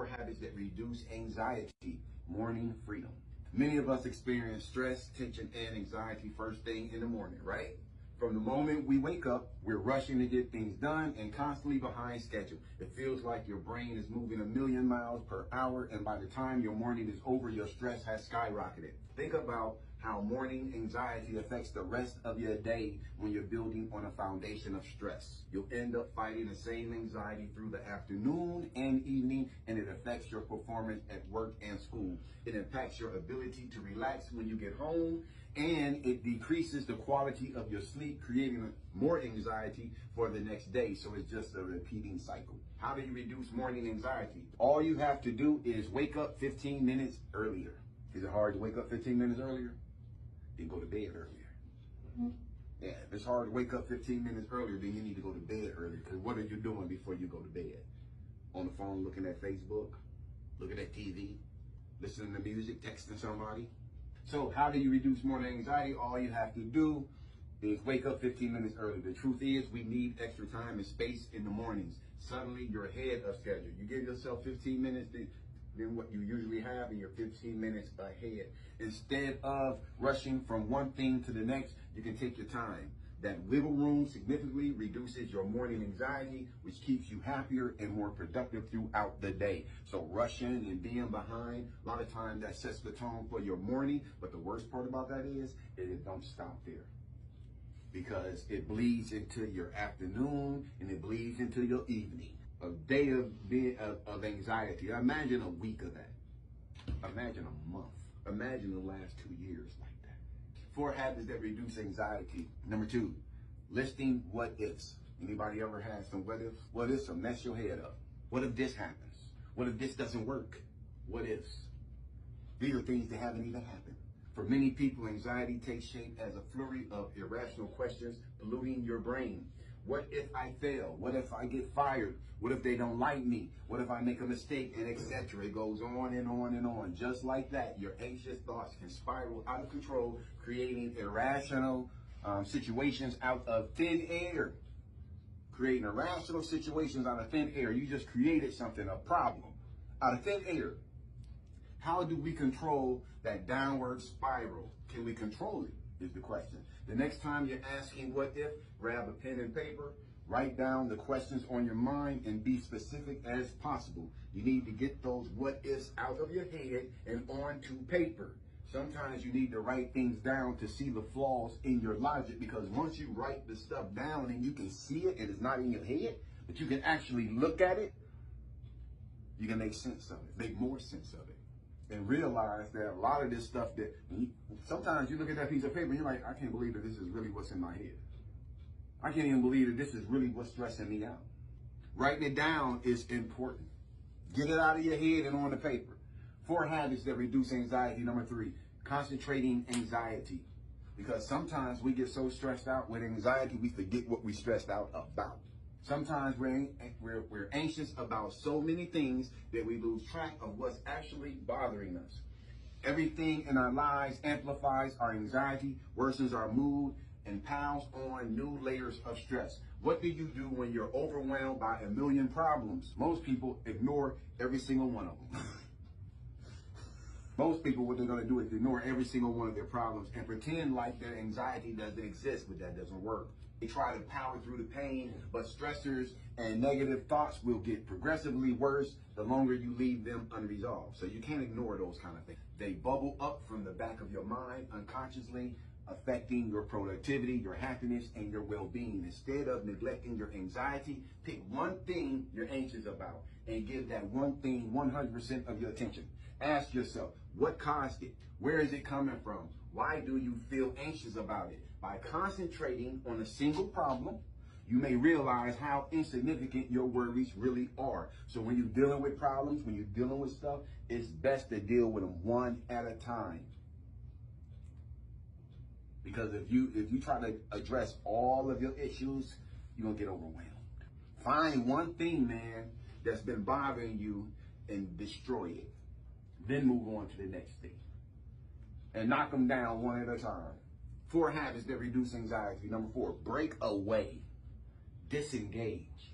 habits that reduce anxiety. Morning freedom. Many of us experience stress, tension, and anxiety first thing in the morning, right? From the moment we wake up, we're rushing to get things done and constantly behind schedule. It feels like your brain is moving 1,000,000 miles per hour, and by the time your morning is over, your stress has skyrocketed. Think about how morning anxiety affects the rest of your day when you're building on a foundation of stress. You'll end up fighting the same anxiety through the afternoon and evening, and it affects your performance at work and school. It impacts your ability to relax when you get home, and it decreases the quality of your sleep, creating more anxiety for the next day. So it's just a repeating cycle. How do you reduce morning anxiety? All you have to do is wake up 15 minutes earlier. Is it hard to wake up 15 minutes earlier? Then go to bed earlier. Yeah, if it's hard to wake up 15 minutes earlier, then you need to go to bed earlier. Because what are you doing before you go to bed? On the phone, looking at Facebook, looking at TV, listening to music, texting somebody. So how do you reduce morning anxiety? All you have to do is wake up 15 minutes early. The truth is, we need extra time and space in the mornings. Suddenly, you're ahead of schedule. You give yourself 15 minutes than what you usually have, and you're 15 minutes ahead. Instead of rushing from one thing to the next, you can take your time. That wiggle room significantly reduces your morning anxiety, which keeps you happier and more productive throughout the day. So rushing and being behind, a lot of times that sets the tone for your morning. But the worst part about that is it don't stop there, because it bleeds into your afternoon and it bleeds into your evening. A day of anxiety. Imagine a week of that. Imagine a month. Imagine the last 2 years like that. 4 habits that reduce anxiety. Number 2, listing what ifs. Anybody ever had some what ifs? What ifs will mess your head up. What if this happens? What if this doesn't work? What ifs? These are things that haven't even happened. For many people, anxiety takes shape as a flurry of irrational questions polluting your brain. What if I fail? What if I get fired? What if they don't like me? What if I make a mistake? And etc. It goes on and on and on. Just like that, your anxious thoughts can spiral out of control, creating irrational situations out of thin air. Creating irrational situations out of thin air. You just created something, a problem, out of thin air. How do we control that downward spiral? Can we control it, is the question. The next time you're asking what if, grab a pen and paper, write down the questions on your mind, and be specific as possible. You need to get those what ifs out of your head and onto paper. Sometimes you need to write things down to see the flaws in your logic, because once you write the stuff down and you can see it and it's not in your head, but you can actually look at it, you can make sense of it, make more sense of it. And realize that a lot of this stuff sometimes you look at that piece of paper and you're like, I can't believe that this is really what's in my head. I can't even believe that this is really what's stressing me out. Writing it down is important. Get it out of your head and on the paper. 4 habits that reduce anxiety. Number 3, concentrating anxiety. Because sometimes we get so stressed out with anxiety, we forget what we stressed out about. Sometimes we're anxious about so many things that we lose track of what's actually bothering us. Everything in our lives amplifies our anxiety, worsens our mood, and piles on new layers of stress. What do you do when you're overwhelmed by 1,000,000 problems? Most people ignore every single one of them. Most people, what they're going to do is ignore every single one of their problems and pretend like their anxiety doesn't exist, but that doesn't work. They try to power through the pain, but stressors and negative thoughts will get progressively worse the longer you leave them unresolved. So you can't ignore those kind of things. They bubble up from the back of your mind unconsciously, affecting your productivity, your happiness, and your well-being. Instead of neglecting your anxiety, pick one thing you're anxious about and give that one thing 100% of your attention. Ask yourself, what caused it? Where is it coming from? Why do you feel anxious about it? By concentrating on a single problem, you may realize how insignificant your worries really are. So when you're dealing with problems, when you're dealing with stuff, it's best to deal with them one at a time. Because if you try to address all of your issues, you're going to get overwhelmed. Find one thing, man, that's been bothering you and destroy it. Then move on to the next thing. And knock them down one at a time. 4 habits that reduce anxiety. Number 4, break away. Disengage.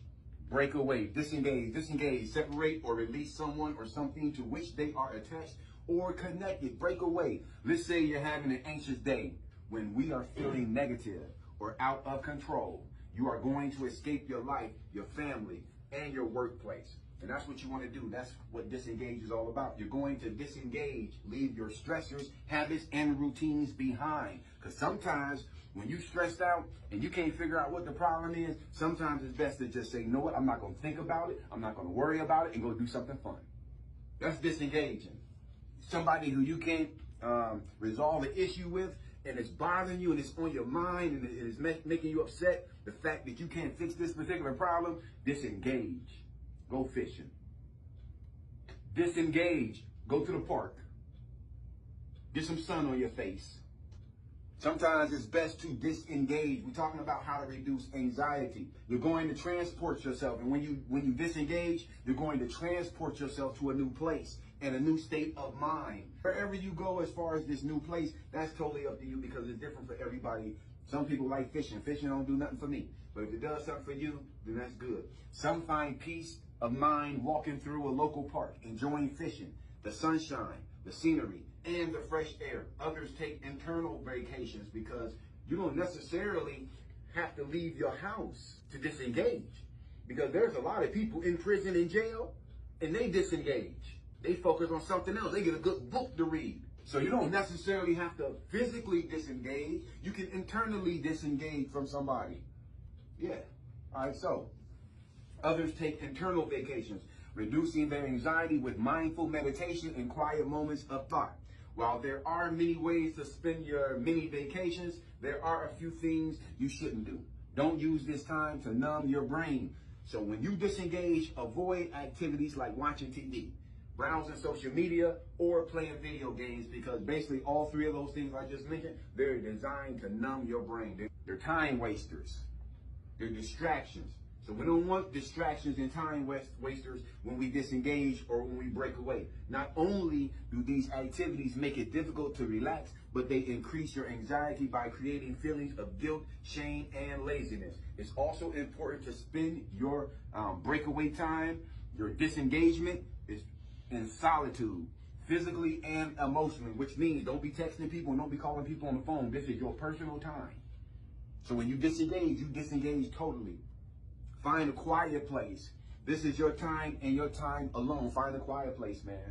break away, disengage, separate or release someone or something to which they are attached or connected. Break away. Let's say you're having an anxious day. When we are feeling negative or out of control, you are going to escape your life, your family, and your workplace. And that's what you want to do. That's what disengage is all about. You're going to disengage, leave your stressors, habits, and routines behind. Because sometimes when you're stressed out and you can't figure out what the problem is, sometimes it's best to just say, you know what, I'm not going to think about it. I'm not going to worry about it and go do something fun. That's disengaging. Somebody who you can't resolve an issue with, and it's bothering you and it's on your mind and it is making you upset, the fact that you can't fix this particular problem, disengage. Go fishing. Disengage. Go to the park. Get some sun on your face. Sometimes it's best to disengage. We're talking about how to reduce anxiety. You're going to transport yourself. And when you disengage, you're going to transport yourself to a new place and a new state of mind. Wherever you go as far as this new place, that's totally up to you because it's different for everybody. Some people like fishing. Fishing don't do nothing for me. But if it does something for you, then that's good. Some find peace of mind walking through a local park, enjoying fishing, the sunshine, the scenery, and the fresh air. Others take internal vacations because you don't necessarily have to leave your house to disengage. Because there's a lot of people in prison and jail, and they disengage. They focus on something else. They get a good book to read. So you don't necessarily have to physically disengage. You can internally disengage from somebody. Yeah. All right, so others take internal vacations, reducing their anxiety with mindful meditation and quiet moments of thought. While there are many ways to spend your mini vacations, there are a few things you shouldn't do. Don't use this time to numb your brain. So when you disengage, avoid activities like watching TV, browsing social media, or playing video games, because basically all three of those things I just mentioned, they're designed to numb your brain. They're time wasters. They're distractions. So we don't want distractions and time wasters when we disengage or when we break away. Not only do these activities make it difficult to relax, but they increase your anxiety by creating feelings of guilt, shame, and laziness. It's also important to spend your breakaway time, your disengagement, is in solitude, physically and emotionally, which means don't be texting people and don't be calling people on the phone. This is your personal time. So when you disengage totally. Find a quiet place. This is your time and your time alone. Find a quiet place, man.